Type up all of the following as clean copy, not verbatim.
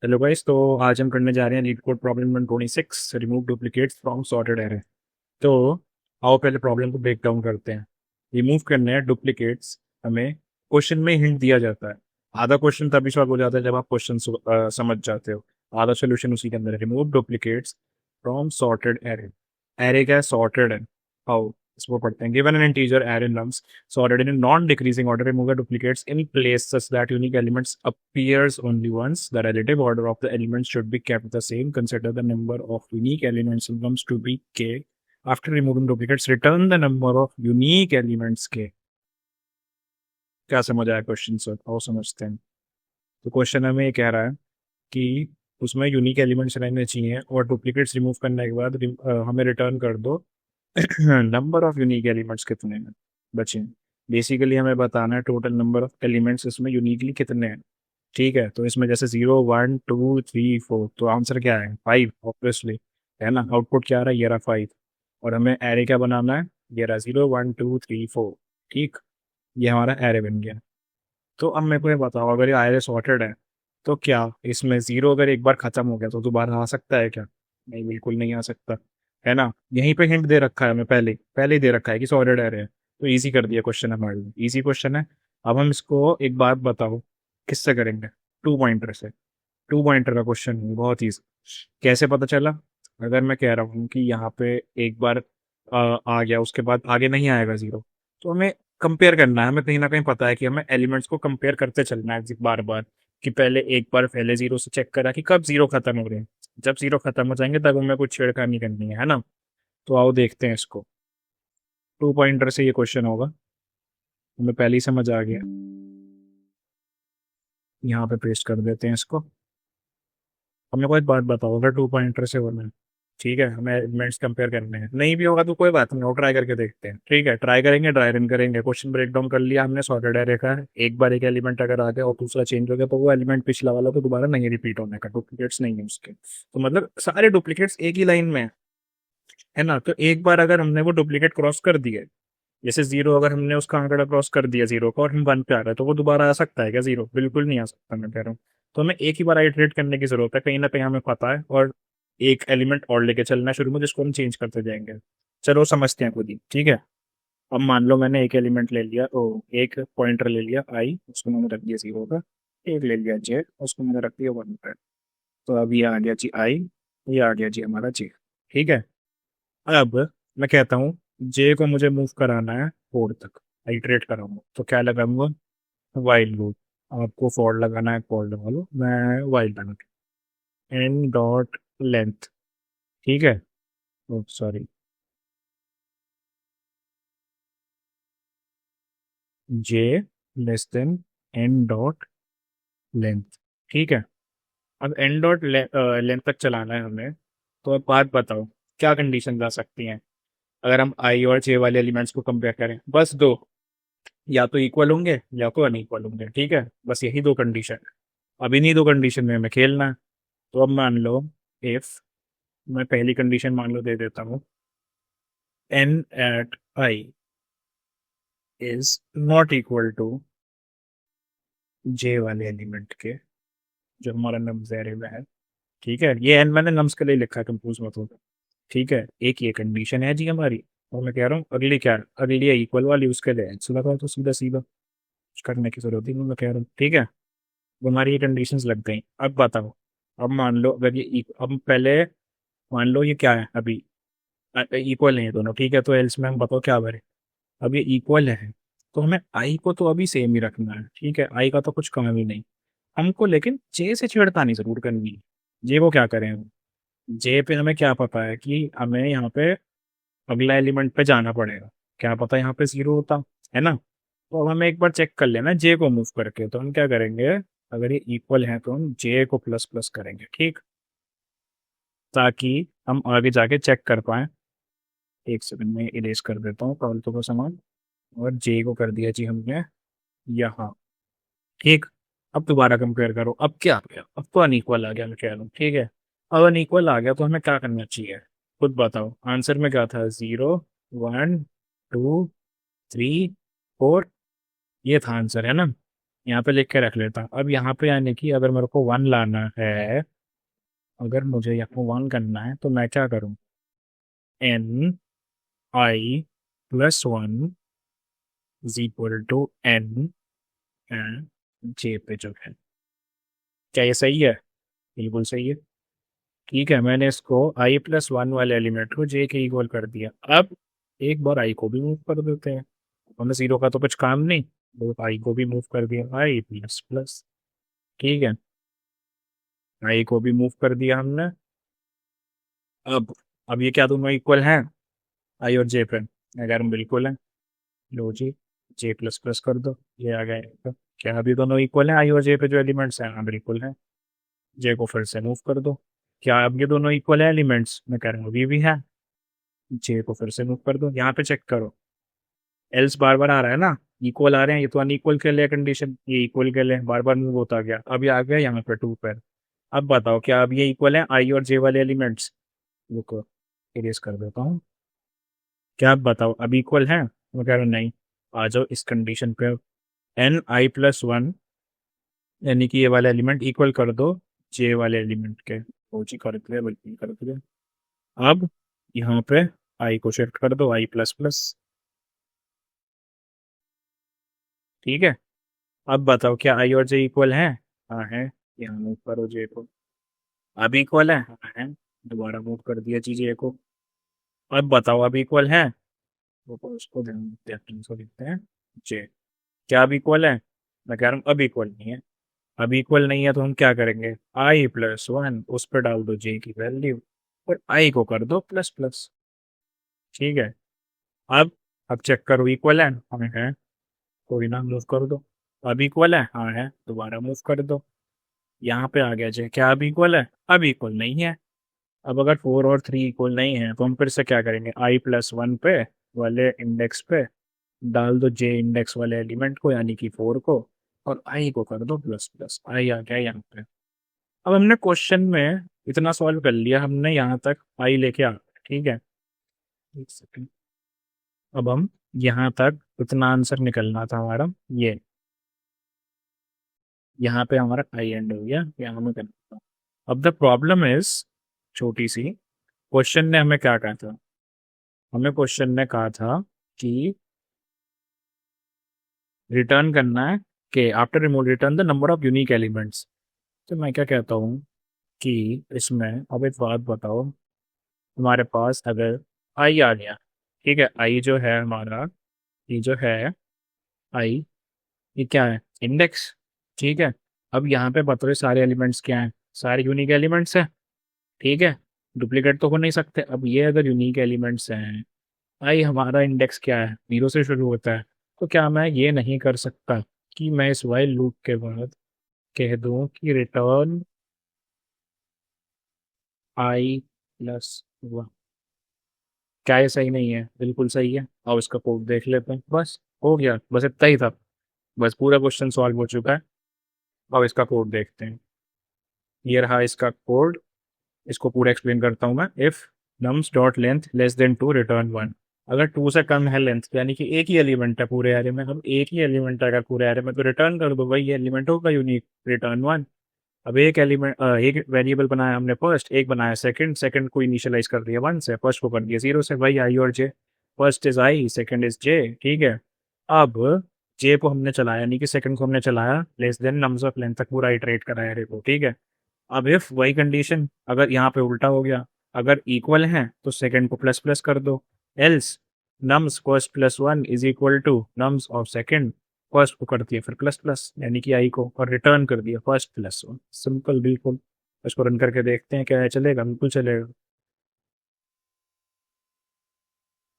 Hello guys, तो आज हम करने जा रहे हैं leet code problem number 26, remove duplicates from sorted array. तो आओ पहले प्रॉब्लम को ब्रेक डाउन करते हैं। रिमूव करने हैं डुप्लीकेट्स। हमें क्वेश्चन में हिंट दिया जाता है। आधा क्वेश्चन तभी सॉल्व हो जाता है जब आप क्वेश्चन समझ जाते हो। आधा सोल्यूशन उसी के अंदर है। Remove duplicates from sorted array. Array क्या है? सॉर्टेड है। हाउ? इसको पढ़ते हैं। Given an integer array nums sorted in a non-decreasing order, remove the duplicates in place such that unique elements appears only once. The relative order of the elements should be kept the same. Consider the number of unique elements in comes to be k. After removing duplicates, return the number of unique elements k. क्या समझ आया question sir? आओ समझते हैं। तो question हमें ये कह रहा है कि उसमें यूनिक एलिमेंट्स रहने चाहिए और डुप्लीकेट्स रिमूव करने के बाद हमें रिटर्न कर दो नंबर ऑफ यूनिक एलिमेंट्स कितने हैं बचे हैं। बेसिकली हमें बताना है टोटल नंबर ऑफ एलिमेंट्स इसमें यूनिकली कितने हैं। ठीक है, तो इसमें जैसे 0 1 2 3 4, तो आंसर क्या है? 5 ऑब्वियसली। है ना? आउटपुट क्या आ रहा है? ये रहा 5। और हमें एरे क्या बनाना है? ये रहा 0 1 2 3 4। ठीक, ये हमारा एरे बन गया। तो अब मेरे को ये बताओ, अगर ये एरे सॉर्टेड है तो क्या इसमें जीरो अगर एक बार खत्म हो गया तो दोबारा आ सकता है क्या? नहीं, बिल्कुल नहीं आ सकता। है ना? यहीं पे हिंट दे रखा है हमें, पहले पहले ही दे रखा है कि सॉर्टेड एरे है। तो इजी कर दिया क्वेश्चन हमारे लिए। इजी क्वेश्चन है। अब हम इसको एक बात बताओ, किससे करेंगे? टू पॉइंटर से। टू पॉइंटर का क्वेश्चन है, बहुत ईजी। कैसे पता चला? अगर मैं कह रहा हूँ कि यहाँ पे एक बार आ गया, उसके बाद आगे नहीं आएगा जीरो, तो हमें कंपेयर करना है। हमें कहीं ना कहीं पता है कि हमें एलिमेंट्स को कंपेयर करते चलना है बार बार। कि पहले एक बार पहले जीरो से चेक करा कि कब जीरो खत्म हो रहे हैं। जब जीरो खत्म हो जाएंगे तब हमें कुछ छेड़खानी करनी है ना? तो आओ देखते हैं इसको। टू पॉइंटर से ये क्वेश्चन होगा, हमें पहले ही समझ आ गया। यहाँ पे पेस्ट कर देते हैं इसको। हमें कोई बात बताओ, अगर टू पॉइंटर से होना है, ठीक है, हमें एलिमेंट्स कंपेयर करने हैं। नहीं भी होगा तो कोई बात नहीं, और ट्राई करके देखते हैं। ठीक है, ट्राई करेंगे, ड्राई रन करेंगे। क्वेश्चन ब्रेक डाउन कर लिया हमने, सॉर्टेड एरे का है। एक बार एक एलिमेंट अगर आ गया और दूसरा चेंज हो गया तो वो एलिमेंट पिछला वाला तो दोबारा नहीं रिपीट होने का, डुप्लीकेट्स नहीं है उसके। तो मतलब सारे डुप्लीकेट्स एक ही लाइन में है ना? तो एक बार अगर हमने वो डुप्लीकेट क्रॉस कर दिए, जैसे जीरो, अगर हमने उसका आंकड़ा क्रॉस कर दिया जीरो का और हम वन पे आ रहे हैं, तो वो दोबारा आ सकता है क्या जीरो? बिल्कुल नहीं आ सकता, मैं कह रहा हूँ। तो हमें एक ही बार आइटरेट करने की जरूरत है, कहीं ना कहीं हमें पता है। और एक एलिमेंट और लेके चलना है शुरू में, जिसको हम चेंज करते जाएंगे। चलो समझते हैं खुद ही। ठीक है, अब मान लो मैंने एक एलिमेंट ले लिया, ओ एक पॉइंटर ले लिया आई, उसको मैंने रख दिया जीरो का। एक ले लिया जे, उसको मैंने रख दिया वन पे। तो अब ये आ गया जी आई, ये आ गया जी हमारा जे। ठीक है, अब मैं कहता हूँ जे को मुझे मूव कराना है फोर तक, आइटरेट कराऊंगा, तो क्या लगाऊंगा? While loop. आपको फॉर लगाना है, फॉर लगा लो, मैं वाइल लगा। N dot length. ठीक है, oh sorry, J less than N dot length. ठीक है, अब एन डॉट लेंथ तक चलाना है हमें। तो अब बात बताओ, क्या कंडीशन आ सकती हैं अगर हम आई और जे वाले एलिमेंट्स को कंपेयर करें? बस दो, या तो इक्वल होंगे या तो अनइक्वल होंगे। ठीक है, बस यही दो कंडीशन है। अब इन्हीं दो कंडीशन में हमें खेलना है। तो अब मान लो, इफ मैं पहली कंडीशन मान लो दे देता हूँ, N at I is not equal to J वाले एलिमेंट के, जो हमारा नम्स वेरिएबल है। ठीक है, ये एन मैंने नम्स के लिए लिखा है, कंफ्यूज मत होगा। ठीक है, एक ये कंडीशन है जी हमारी। और मैं कह रहा हूँ अगली क्या है? अगली है इक्वल वाली, उसके लिए एल्स लगाओ, तो सीधा सीधा कुछ करने की जरूरत ही नहीं, मैं कह रहा हूँ। ठीक है, वो हमारी ये कंडीशंस लग गई। अब बताओ, अब मान लो अगर ये अब पहले मान लो ये क्या है अभी? इक्वल नहीं है दोनों। ठीक है, तो एल्स में हम बताओ क्या भरे? अब ये इक्वल है तो हमें आई को तो अभी सेम ही रखना है। ठीक है, आई का तो कुछ कम ही नहीं हमको, लेकिन जे से छेड़खानी जरूर करनी है। जे को क्या करें हम? जे पे हमें क्या पता है कि हमें यहाँ पे अगला एलिमेंट पे जाना पड़ेगा। क्या पता यहाँ पे जीरो होता, है ना? तो अब हमें एक बार चेक कर लेना जे को मूव करके। तो हम क्या करेंगे, अगर ये इक्वल है तो हम जे को प्लस प्लस करेंगे। ठीक, ताकि हम आगे जाके चेक कर पाए। एक सेकंड में इरेज कर देता हूँ फालतू का सामान। और जे को कर दिया जी हमने यहाँ। ठीक, अब दोबारा कंपेयर करो, अब क्या आ गया? अब तो अनइक्वल आ गया, मैं कह रहा हूँ। ठीक है, अब अनइक्वल आ गया तो हमें क्या करना चाहिए? खुद बताओ, आंसर में क्या था? 0 1 2 3 4, ये था आंसर, है ना? यहाँ पे लिख के रख लेता हूँ। अब यहाँ पे यानी कि अगर मेरे को 1 लाना है, अगर मुझे यहाँ 1 करना है तो मैं क्या करूँ, N I plus 1 is equal to N and J पे जो है। क्या ये सही है? बिल्कुल सही है। ठीक है, मैंने इसको आई प्लस 1 वाले एलिमेंट को जे के इक्वल कर दिया। अब एक बार आई को भी मूव कर देते हैं, हमें जीरो का तो कुछ काम नहीं, तो आई को भी मूव कर दिया, आई प्लस प्लस। ठीक है, आई को भी मूव कर दिया हमने। अब ये क्या दोनों इक्वल हैं आई और जे पे? अगर हम बिल्कुल हैं, लो जी, जे प्लस प्लस कर दो, ये आ गया। क्या अभी दोनों इक्वल हैं आई और जे पे जो एलिमेंट्स हैं? हाँ बिल्कुल हैं। जे को फिर से मूव कर दो। क्या अब ये दोनों इक्वल है एलिमेंट्स? मैं कह रहा हूँ अभी भी है। जे को फिर से मूव कर दो, यहाँ पे चेक करो, एल्स बार बार आ रहा है ना, इक्वल आ रहे हैं, ये तो अनइक्वल के लिए कंडीशन, ये इक्वल के लिए बार बार मूव होता गया, अब ये आ गया यहाँ पे 2 पर। अब बताओ क्या अब ये इक्वल है आई और जे वाले एलिमेंट्स? रुको, इरेज कर देता हूँ। क्या आप बताओ अब इक्वल है? मैं कह रहा हूँ नहीं। आ जाओ इस कंडीशन पे, एन आई प्लस 1 यानी कि ये वाला एलिमेंट इक्वल कर दो जे वाले एलिमेंट के। ओ जी, कर दिया, बिल्कुल कर दिया। अब यहाँ पे आई को शिफ्ट कर दो, आई प्लस प्लस। ठीक है, अब बताओ क्या आई और जे इक्वल हैं? हाँ है। यहाँ मूव करो जे को, अब इक्वल है? हाँ है। दोबारा मूव कर दिया जी जे को। अब बताओ अब इक्वल है? तो उसको ध्यान देते हैं, इसको लिखते हैं जे। क्या अब इक्वल है? मैं कह रहा हूँ अब इक्वल नहीं है। अब इक्वल नहीं है तो हम क्या करेंगे, आई प्लस 1 उस पर डाल दो जे की वैल्यू, और आई को कर दो प्लस प्लस। ठीक है, अब अब चेक करो इक्वल है? हाँ है। कोई ना, मूव कर दो। अब इक्वल है? हाँ है। दोबारा मूव कर दो, यहाँ पे आ गया जे। क्या अब इक्वल है? अब इक्वल नहीं है। अब अगर 4 और 3 इक्वल नहीं है तो हम फिर से क्या करेंगे, आई प्लस 1 पे वाले इंडेक्स पे डाल दो जे इंडेक्स वाले एलिमेंट को यानी कि 4 को, और आई को कर दो प्लस प्लस। आई आ गया यहाँ पे। अब हमने क्वेश्चन में इतना सॉल्व कर लिया, हमने यहाँ तक आई लेके आ गए, ठीक है। एक सेकंड, अब हम यहाँ तक इतना आंसर निकलना था हमारा, ये यहाँ पे हमारा आई एंड हो गया, यहाँ में करना था। अब द प्रॉब्लम इज छोटी सी, क्वेश्चन ने हमें क्या कहा था? हमें क्वेश्चन ने कहा था कि रिटर्न करना है कि after remove return the number of unique elements. तो मैं क्या कहता हूँ कि इसमें अब एक बात बताओ, हमारे पास अगर आई आ गया, ठीक है, आई जो है हमारा, ये जो है आई, ये क्या है, इंडेक्स। ठीक है, अब यहाँ पे बताओ ये सारे एलिमेंट्स क्या हैं? सारे यूनिक एलिमेंट्स हैं। ठीक है, डुप्लीकेट तो हो नहीं सकते। अब ये अगर यूनिक एलिमेंट्स हैं, आई हमारा इंडेक्स क्या है, 0 से शुरू होता है, तो क्या मैं ये नहीं कर सकता कि मैं इस वाइल लूप के बाद कह दूं कि रिटर्न आई प्लस 1? क्या ये सही नहीं है? बिल्कुल सही है। अब इसका कोड देख लेते हैं, बस हो गया, बस इतना ही था, बस पूरा क्वेश्चन सॉल्व हो चुका है। अब इसका कोड देखते हैं, ये रहा इसका कोड। इसको पूरा एक्सप्लेन करता हूँ मैं। If nums dot length less than 2 return 1। अगर 2 से कम है लेंथ, यानी कि एक ही एलिमेंट है पूरे एरे में, अब एक ही एलिमेंट है अगर पूरे एरे में, तो रिटर्न कर दो वही एलिमेंट होगा यूनिक, रिटर्न 1। अब एक एलिमेंट, एक वेरिएबल बनाया हमने फर्स्ट, एक बनाया सेकंड, सेकंड को इनिशियलाइज कर दिया 1 से, फर्स्ट को कर दिया 0 से, वही आई और J. First is I, second is J. ठीक है, अब जे को हमने चलाया, यानी कि सेकंड को हमने चलाया less than nums of length तक पूरा इटरेट करा एरे को। ठीक है, अब इफ वही कंडीशन अगर यहाँ पे उल्टा हो गया, अगर इक्वल है तो सेकंड को प्लस प्लस कर दो, else nums first plus 1 is equal to nums of second, first को कर दिया फिर प्लस प्लस यानी कि आई को, और रिटर्न कर दिया फर्स्ट प्लस 1। सिंपल, बिल्कुल। इसको रन करके देखते हैं क्या है, चलेगा? बिल्कुल चलेगा।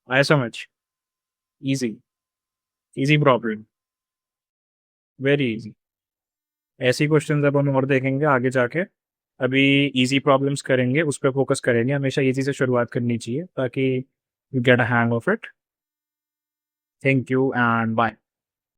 आया समझ? Easy, easy problem, very easy. ऐसी क्वेश्चन अब हम और देखेंगे आगे जाके। अभी इजी प्रॉब्लम्स करेंगे, उस पर फोकस करेंगे, हमेशा इजी से शुरुआत करनी चाहिए ताकि you get a hang of it. Thank you and bye.